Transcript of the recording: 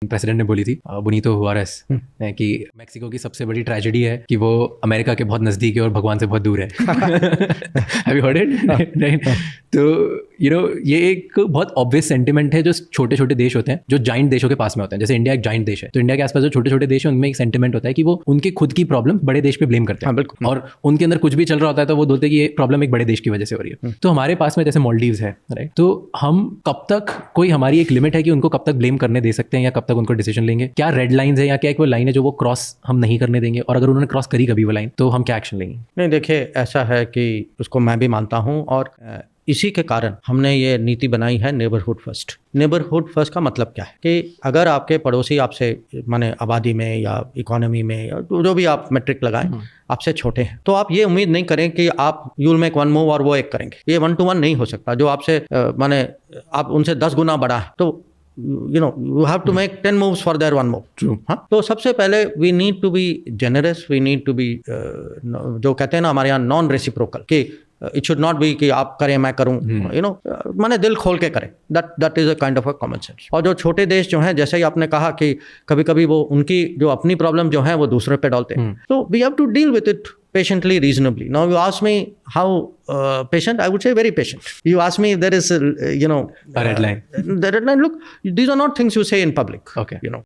President ने बोली थी बुनीतो हुआरेस कि मेक्सिको की सबसे बड़ी ट्रेजेडी है कि वो अमेरिका के बहुत नज़दीक है और भगवान से बहुत दूर है। Have you heard it? Right. तो ये एक बहुत ऑब्वियस सेंटिमेंट है जो छोटे छोटे देश होते हैं, जो जाइंट देशों के पास में होते हैं। जैसे इंडिया एक जाइंट देश है, तो इंडिया के आसपास जो छोटे छोटे देश हैं उनमें एक सेंटिमेंट होता है कि वो उनके खुद की प्रॉब्लम बड़े देश पे ब्लेम करते हैं। बिल्कुल। और उनके अंदर कुछ भी चल रहा होता है तो वो बोलते हैं कि ये प्रॉब्लम एक बड़े देश की वजह से हो रही है। तो हमारे पास में जैसे मालदीव्स है, राइट, तो हम कब तक, कोई हमारी एक लिमिट है कि उनको कब तक ब्लेम करने दे सकते हैं या कब तक उनको डिसीजन लेंगे? क्या रेड लाइंस है या क्या एक वो लाइन है जो वो क्रॉस हम नहीं करने देंगे, और अगर उन्होंने क्रॉस करी कभी वो लाइन तो हम क्या एक्शन लेंगे? नहीं, देखिए, ऐसा है कि उसको मैं भी मानता हूँ, और इसी के कारण हमने ये नीति बनाई है नेबरहुड फर्स्ट। नेबरहुड फर्स्ट का मतलब क्या है कि अगर आपके पड़ोसी आपसे, माने आबादी में या इकोनॉमी में या जो भी आप मेट्रिक लगाएं, आपसे छोटे हैं, तो आप ये उम्मीद नहीं करें कि आप you will make one move और वो एक करेंगे। ये 1 to 1 नहीं हो सकता। जो आपसे माने आप उनसे 10 गुना बड़ा है, तो you have to make 10 moves for their 1 move. True. हाँ, तो सबसे पहले we need to be generous, we need to be जो कहते हैं ना हमारे यहाँ नॉन रेसिप्रोकल, कि इट शुड नॉट बी कि आप करें मैं करूं, माने दिल खोल के करें। That is a kind of a common sense. और जो छोटे देश जो हैं, जैसे ही आपने कहा कि कभी कभी वो उनकी जो अपनी प्रॉब्लम जो है वो दूसरे पे डालते हैं, तो we have to deal with it patiently, reasonably. Now you ask me how patient, I would say very patient. You ask me if there is a red line. The red line, look, these are not things you say in public. Okay.